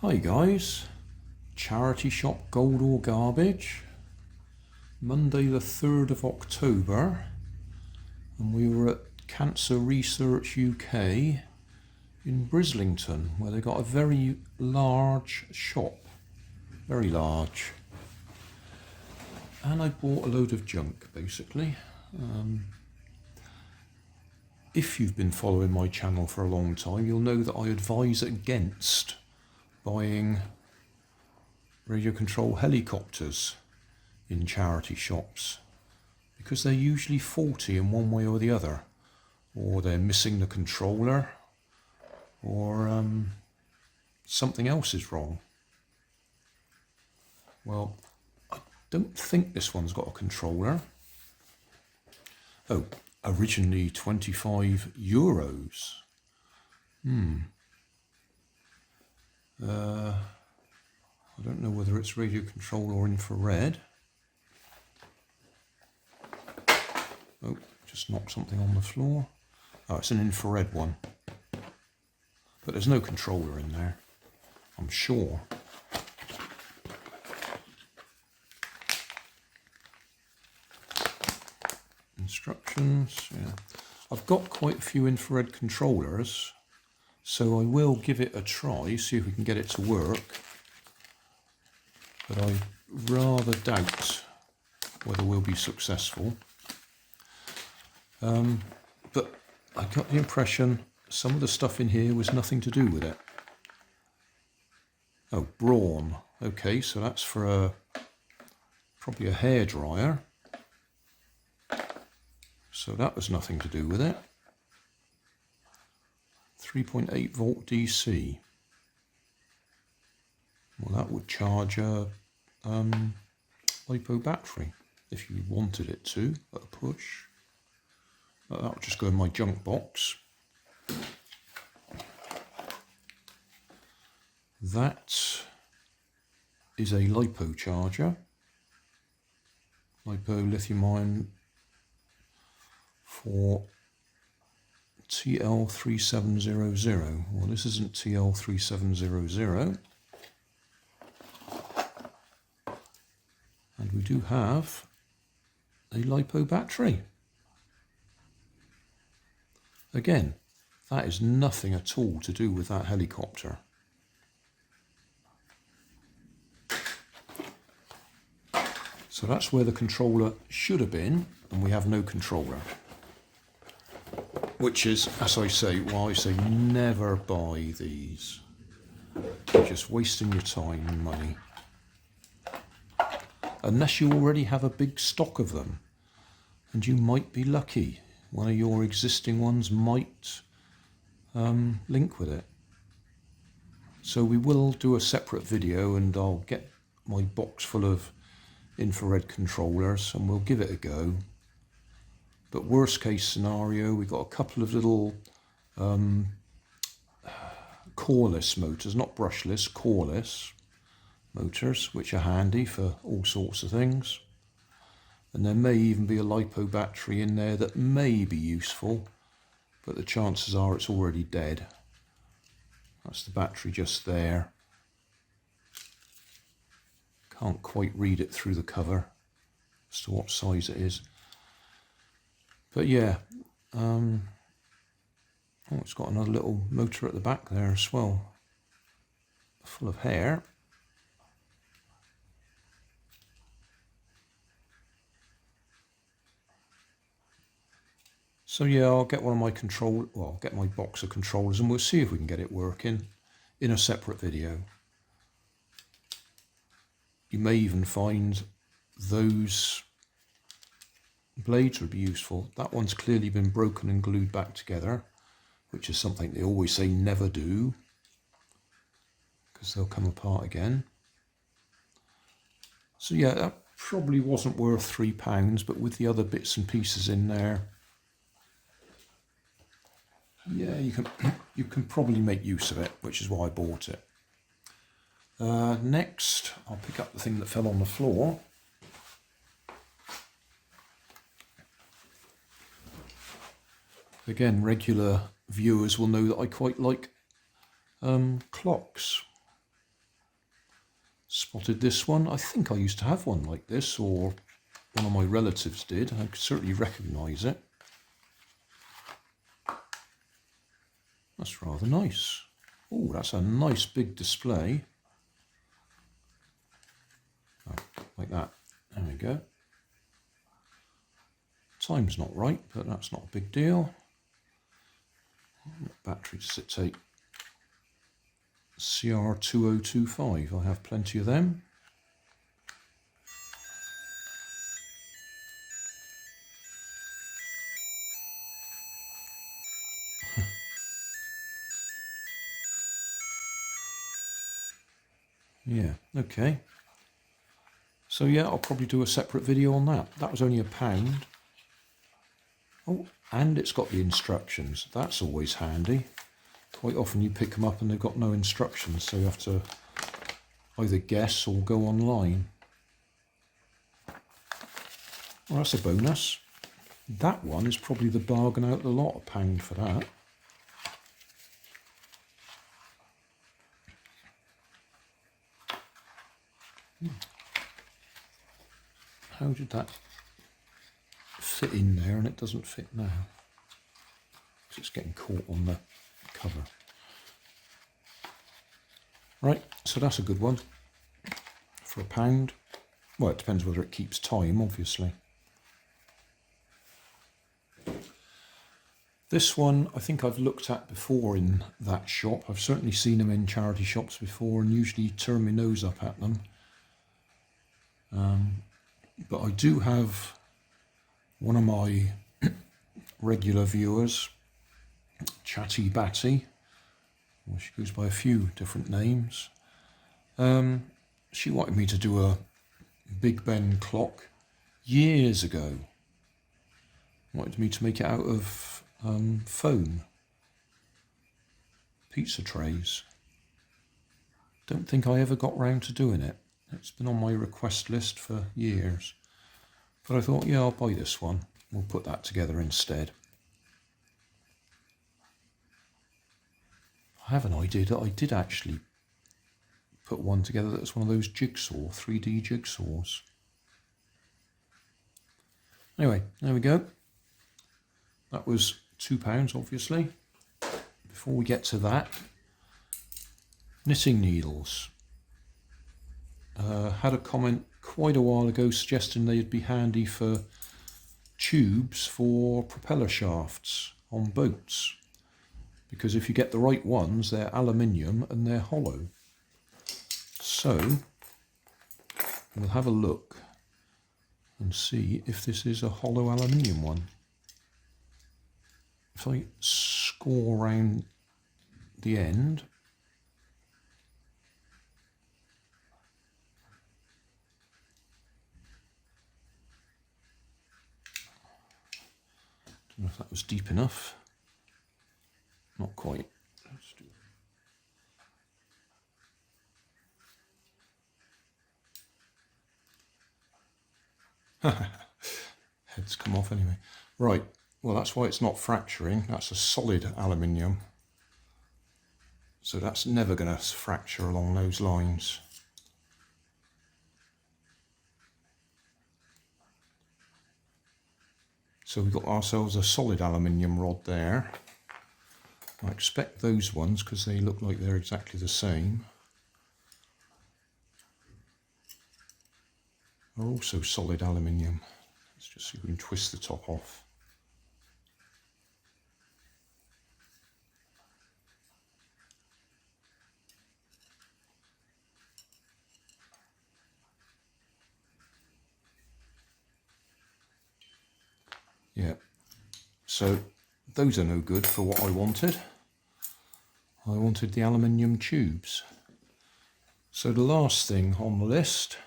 Hi guys, charity shop Gold or Garbage, Monday the 3rd of October, and we were at Cancer Research UK in Brislington, where they got a very large shop, very large, and I bought a load of junk basically. If you've been following my channel for a long time, you'll know that I advise against buying radio control helicopters in charity shops because they're usually faulty in one way or the other, or they're missing the controller, or something else is wrong. Well, I don't think this one's got a controller. Oh, originally €25. I don't know whether it's radio control or infrared. Oh, just knocked something on the floor. Oh, it's an infrared one. But there's no controller in there, I'm sure. Instructions, yeah. I've got quite a few infrared controllers, so I will give it a try, see if we can get it to work. But I rather doubt whether we'll be successful. But I got the impression some of the stuff in here was nothing to do with it. Oh, brawn. Okay, so that's for probably a hairdryer. So that was nothing to do with it. 3.8 volt DC. Well, that would charge a LiPo battery if you wanted it to at a push. But that would just go in my junk box. That is a LiPo charger. LiPo lithium ion for TL3700. Well, this isn't TL3700. And we do have a LiPo battery. Again, that is nothing at all to do with that helicopter. So that's where the controller should have been, and we have no controller. Which is, as I say, why I say never buy these. You're just wasting your time and money. Unless you already have a big stock of them, and you might be lucky. One of your existing ones might link with it. So we will do a separate video, and I'll get my box full of infrared controllers and we'll give it a go. But worst case scenario, we've got a couple of little coreless motors, not brushless, coreless motors, which are handy for all sorts of things. And there may even be a LiPo battery in there that may be useful, but the chances are it's already dead. That's the battery just there. Can't quite read it through the cover as to what size it is. But yeah, oh, it's got another little motor at the back there as well, full of hair. So yeah, I'll get one of my I'll get my box of controllers and we'll see if we can get it working in a separate video. You may even find those blades would be useful. That one's clearly been broken and glued back together, which is something they always say never do, because they'll come apart again. So yeah, that probably wasn't worth £3, but with the other bits and pieces in there, yeah, you can probably make use of it, which is why I bought it. Next, I'll pick up the thing that fell on the floor. Again, regular viewers will know that I quite like clocks. Spotted this one. I think I used to have one like this, or one of my relatives did. I could certainly recognise it. That's rather nice. Oh, that's a nice big display. Oh, like that. There we go. Time's not right, but that's not a big deal. What battery does it take? CR2025. I have plenty of them. Yeah, okay. So yeah, I'll probably do a separate video on that. That was only £1. Oh, and it's got the instructions. That's always handy. Quite often you pick them up and they've got no instructions, so you have to either guess or go online. Well, that's a bonus. That one is probably the bargain out of the lot, £1 for that. How did that fit in there and it doesn't fit now? Because it's getting caught on the cover. Right, so that's a good one for £1. Well, it depends whether it keeps time, obviously. This one I think I've looked at before in that shop. I've certainly seen them in charity shops before and usually turn my nose up at them. But I do have one of my regular viewers, Chatty Batty, well, she goes by a few different names. She wanted me to do a Big Ben clock years ago. Wanted me to make it out of foam, pizza trays. Don't think I ever got round to doing it. It's been on my request list for years. But I thought, yeah, I'll buy this one. We'll put that together instead. I have an idea that I did actually put one together that's one of those jigsaw, 3D jigsaws. Anyway, there we go. That was £2, obviously. Before we get to that, knitting needles. Had a comment quite a while ago suggesting they'd be handy for tubes for propeller shafts on boats, because if you get the right ones, they're aluminium and they're hollow. So we'll have a look and see if this is a hollow aluminium one. If I score around the end, don't know if that was deep enough. Not quite. Let's do heads come off anyway. Right, well that's why it's not fracturing. That's a solid aluminium. So that's never going to fracture along those lines. So we've got ourselves a solid aluminium rod there. I expect those ones, because they look like they're exactly the same, are also solid aluminium. Let's just see if we can twist the top off. Yeah, so those are no good for what I wanted. I wanted the aluminium tubes. So the last thing on the list,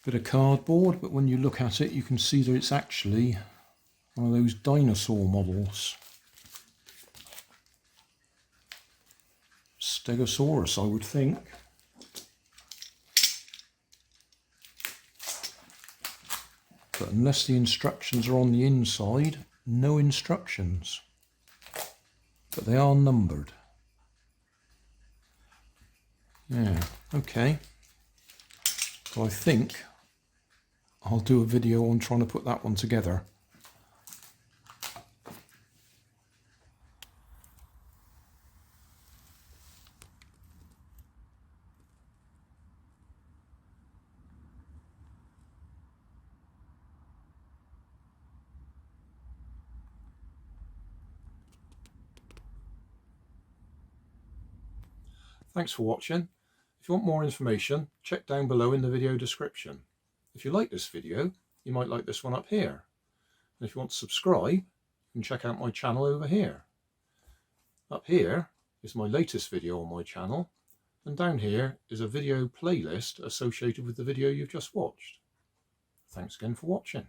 bit of cardboard, but when you look at it you can see that it's actually one of those dinosaur models. Stegosaurus, I would think. But unless the instructions are on the inside, no instructions. But they are numbered. Yeah, okay. Well, I think I'll do a video on trying to put that one together. Thanks for watching. If you want more information, check down below in the video description. If you like this video, you might like this one up here. And if you want to subscribe, you can check out my channel over here. Up here is my latest video on my channel, and down here is a video playlist associated with the video you've just watched. Thanks again for watching.